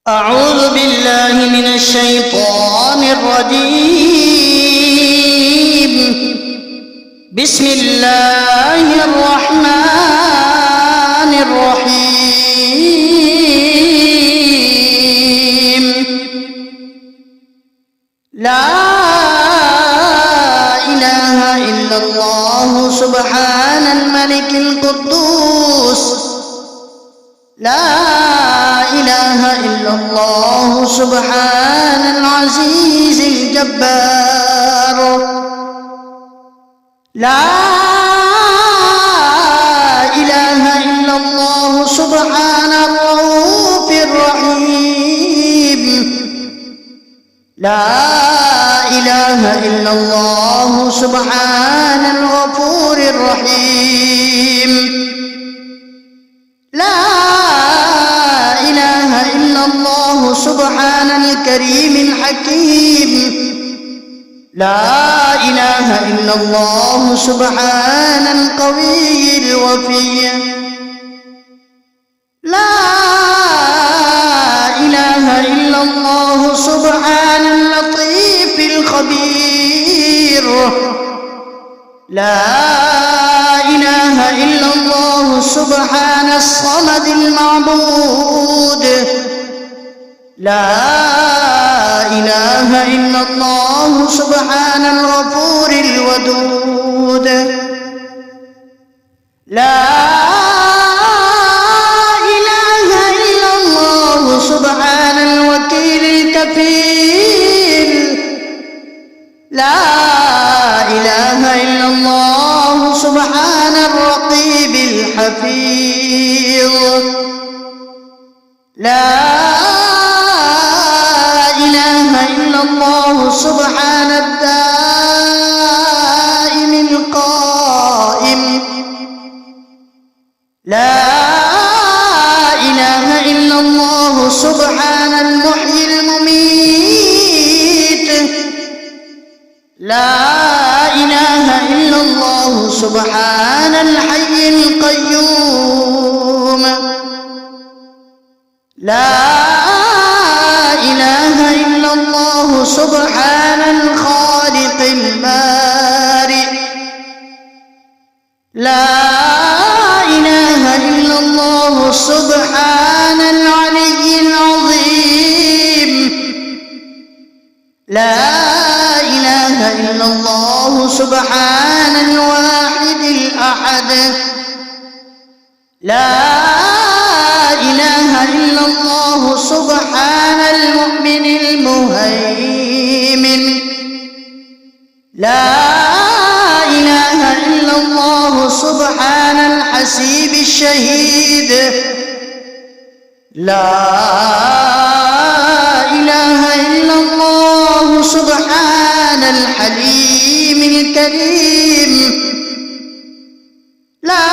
أعوذ بالله من الشيطان الرجيم. بسم الله الرحمن الرحيم. لا إله إلا الله سبحان الملك القدوس. لا إله إلا الله سبحان العزيز الجبار. لا إله إلا الله سبحان الرؤوف الرحيم. لا إله إلا الله سبحان الغفور الرحيم. لا إله إلا الله سبحان الكريم الحكيم. لا إله إلا الله سبحان القوي الوفي. لا إله إلا الله سبحان اللطيف الخبير. لا إله إلا الله سبحان الصمد المعبود. لا إله إلا الله سبحان الغفور الودود. لا إله إلا الله سبحان الوكيل الكفيل. لا إله إلا الله سبحان الرقيب الحفيظ. لا إله إلا الله سبحان الدائم القائم. لا إله إلا الله سبحان المحيي المميت. لا إله إلا الله سبحان الحي القيوم. لا إله إلا الله سبحان الخالق البارئ. لا إله إلا الله سبحان العلي العظيم. لا إله إلا الله سبحان الواحد الأحد. لا إله إلا الله سبحان المؤمن المهيمن. لا إله إلا الله سبحان الحسيب الشهيد. لا إله إلا الله سبحان الحليم الكريم. لا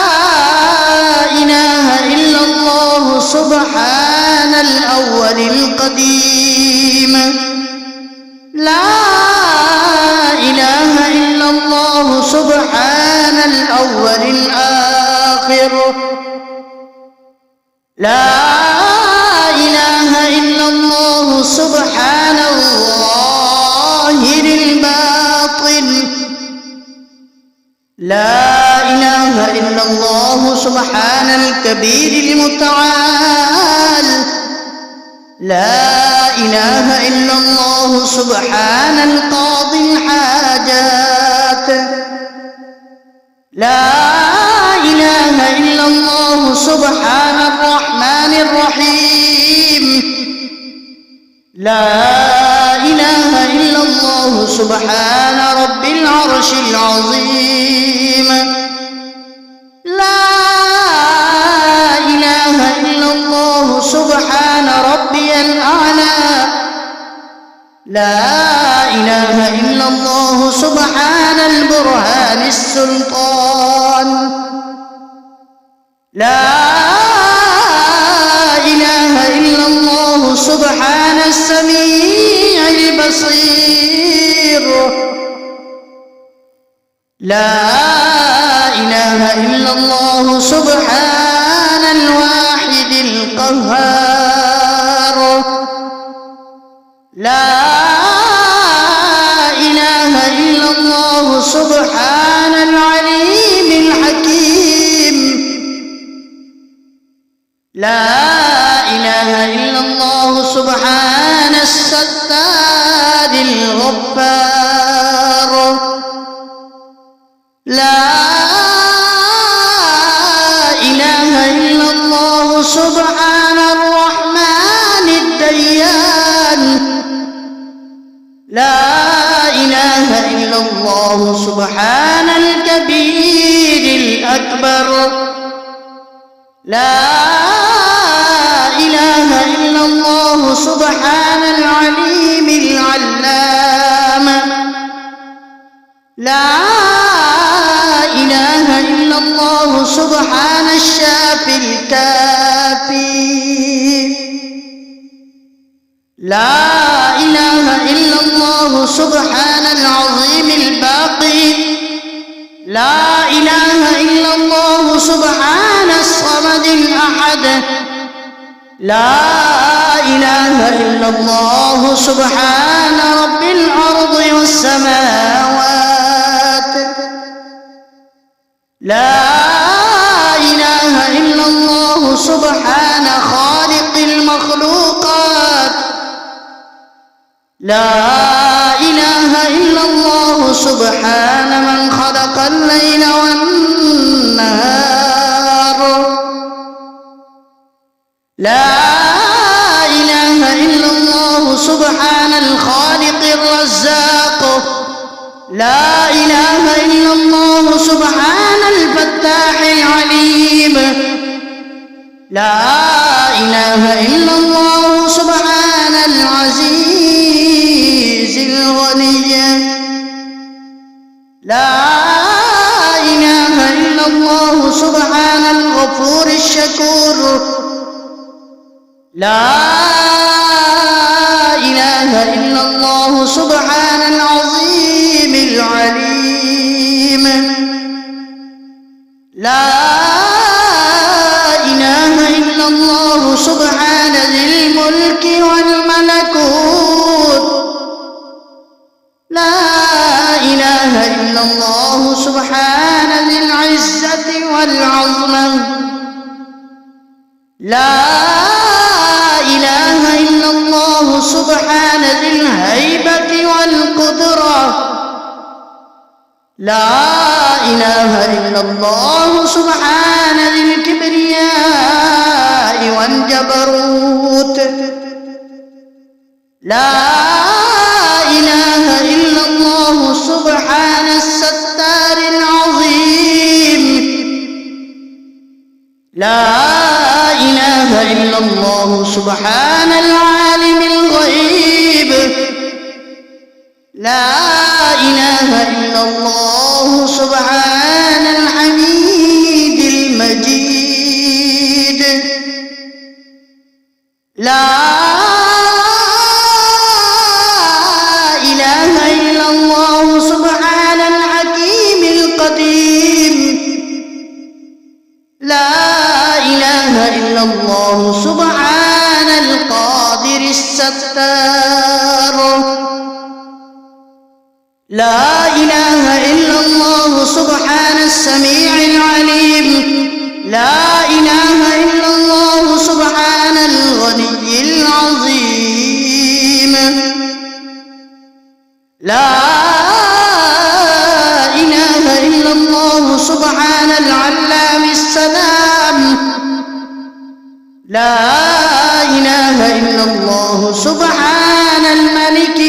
إله إلا الله سبحان الأول القديم. لا إله إلا الله سبحان الأول الآخر. لا إله إلا الله سبحان الظاهر الباطن. لا إله إلا الله سبحان الكبير المتعال. لا إله إلا الله سبحان القاضي الحاجات. لا إله إلا الله سبحان الرحمن الرحيم. لا إله إلا الله سبحان رب العرش العظيم. لا إله إلا الله سبحان ربي الأعلى. لا إله إلا الله سبحان البرهان السلطان. لا إله إلا الله سبحان السميع البصير. لا إله إلا الله سبحان الواحد القهار. سبحان الستار الغفار. لا إله إلا الله سبحان الرحمن الديان. لا إله إلا الله سبحان الكبير الأكبر. لا إله إلا الله سبحان العليم العلام. لا إله إلا الله سبحان الشافي الكافي. لا إله إلا الله سبحان العظيم الباقي. لا إله إلا الله سبحان الصمد الأحد. لا إله إلا الله سبحان رب الأرض والسماوات. لا إله إلا الله سبحان خالق المخلوقات. لا إله إلا الله سبحان من خلق الليل والنهار. لا إله إلا الله سبحان الخالق الرزاق. لا إله إلا الله سبحان الفتاح العليم. لا إله إلا الله سبحان العزيز الغني. لا إله إلا الله سبحان الغفور الشكور. لا إله إلا الله سبحان العظيم العليم. لا إله إلا الله سبحان ذي الملك والملكوت. لا إله إلا الله سبحان ذي العزة والعظمة. لا إله إلا الله سبحان ذي الهيبة والقدرة. لا إله إلا الله سبحان ذي الكبرياء والجبروت. لا إله إلا الله سبحان الستار العظيم. لا إله إلا الله سبحان العالم الغيب. لا إله إلا الله سبحان الحميد المجيد. لا إله إلا الله سبحان الحكيم القديم. لا إله إلا الله سبحان القادر الستار. لا إله إلا الله سبحان السميع العليم. لا إله إلا الله سبحان الغني العظيم. لا إله إلا الله سبحان العلام السلام. لا إله إلا الله سبحان الملك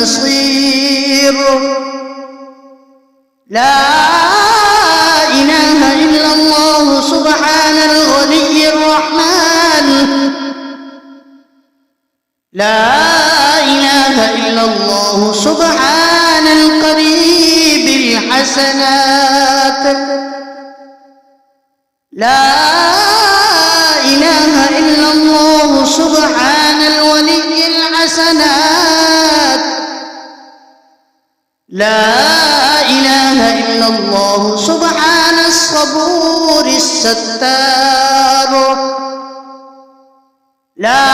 النصير. لا إله إلا الله سبحان الغني الرحمن. لا إله إلا الله سبحان القريب الحسنات. لا إله إلا الله سبحان الولي الحسنات. لا إله إلا الله سبحان الصبور الستار. لا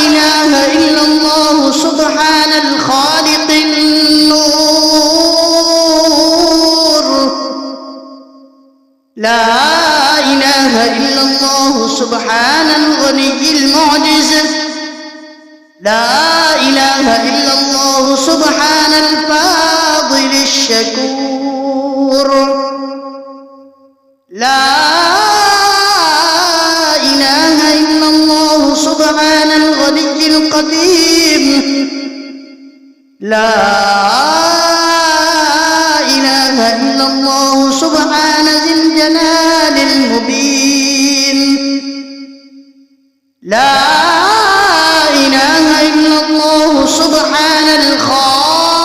إله إلا الله سبحان الخالق النور. لا إله إلا الله سبحان الغني المعجز. لا إله إلا الله سبحان الفاضل الشكور. لا إله إلا الله سبحان الغني القديم. لا إله إلا الله سبحان ذي الجلال المبين. لا إله إلا الله سبحان الخالص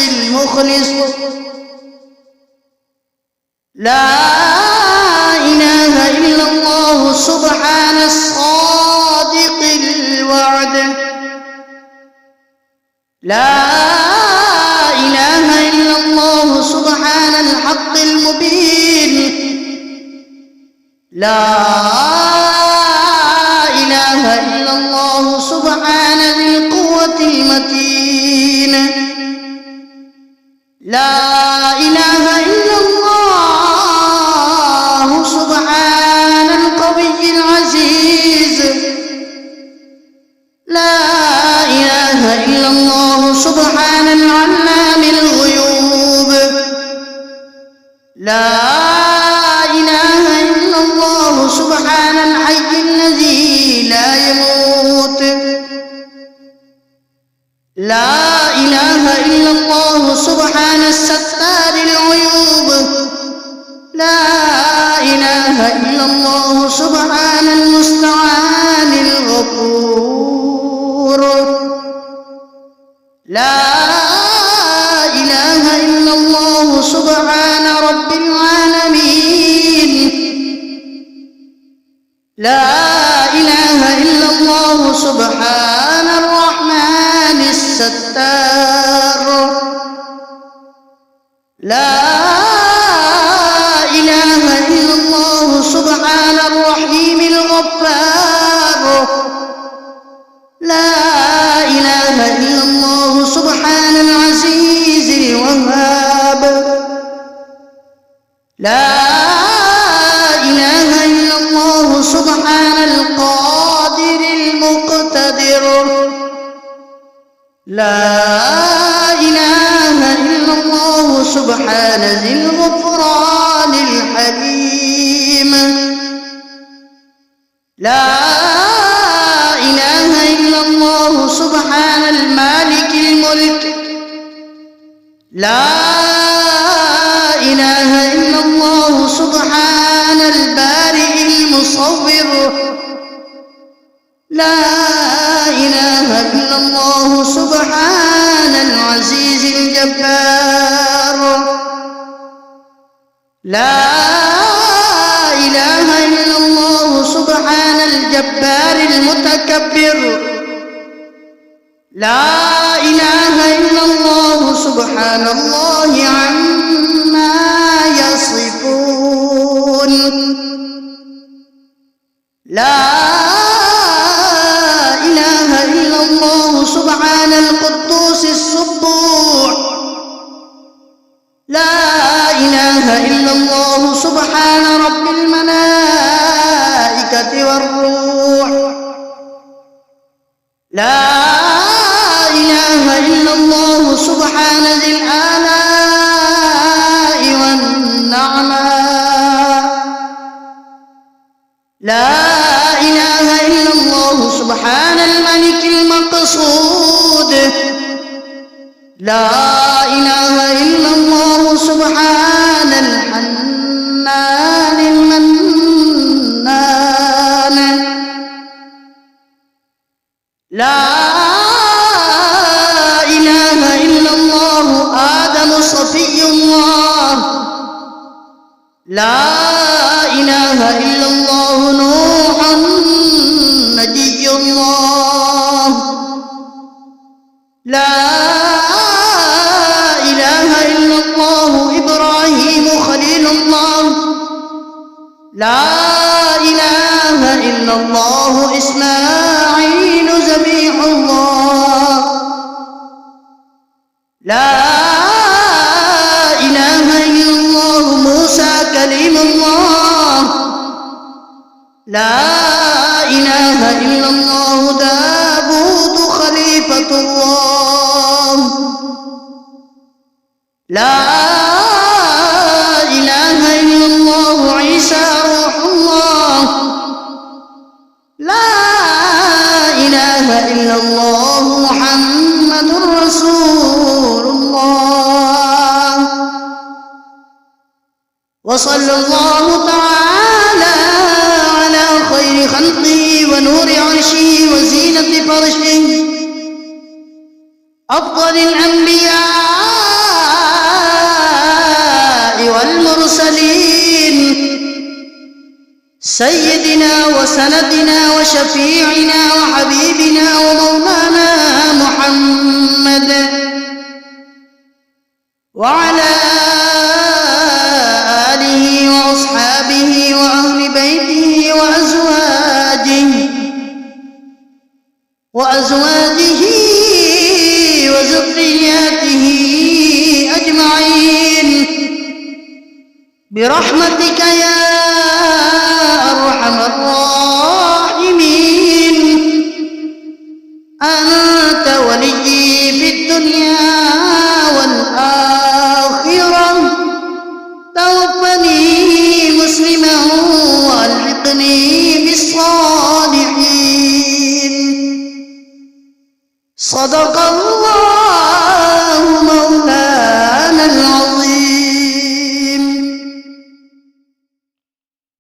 المخلص. لا إله إلا الله سبحان الصادق الوعد. لا إله إلا الله سبحان الحق المبين. لا إله إلا الله سبحان ذي القوة المتين. لا إله إلا الله سبحان القوي العزيز. لا إله إلا الله سبحان العلام الغيوب. لا إله إلا الله سبحان الحي الذي لا يموت. لا إله إلا الله سبحان الستار العيوب. لا إله إلا الله سبحان المستعان الغفور. لا إله إلا الله سبحان رب العالمين. لا إله إلا الله سبحان الرحمن الستار. لا إله إلا الله سبحان الرحيم الغفار. لا إله إلا الله سبحان العزيز الوهاب. لا إله إلا الله سبحان القادر المقتدر. لا إله إلا الله سبحان ذي الغفران الحليم. لا إله إلا الله سبحان المالك الملك. لا إله إلا الله سبحان البارئ المصور. لا إله إلا الله سبحان العزيز الجبار. لا إله إلا الله سبحان الجبار المتكبر. لا إله إلا الله سبحان الله عما يصفون. لا إله إلا الله سبحان القدوس السبوح. لا إله إلا الله سبحان رب الملائكة والروح. لا إله إلا الله سبحان ذي الآلاء والنعماء. لا إله إلا الله سبحان الملك المقصود. لا إله إلا الله سبحان الحنان المنان. لا إله إلا الله آدم صفي الله. لا إله إلا الله نوح نجي الله. لا إله إلا الله إبراهيم خليل الله. لا إله إلا الله إسماعيل ذبيح الله. لا إله إلا الله موسى كليم الله. لا إله إلا الله داود لا إله إلا الله عيسى روح الله لا إله إلا الله محمد رسول الله وصلى الله تعالى على خير خلقه ونور عرشه وزينة فرشه أفضل الأنبياء والمرسلين سيدنا وسندنا وشفيعنا وحبيبنا ومولانا محمد وعلى آله وأصحابه وأهل بيته وأزواجه وذرياته أجمعين برحمتك يا أرحم الراحمين أنت وليي في الدنيا والآخرة توفني مسلما وألحقني بالصالحين صدق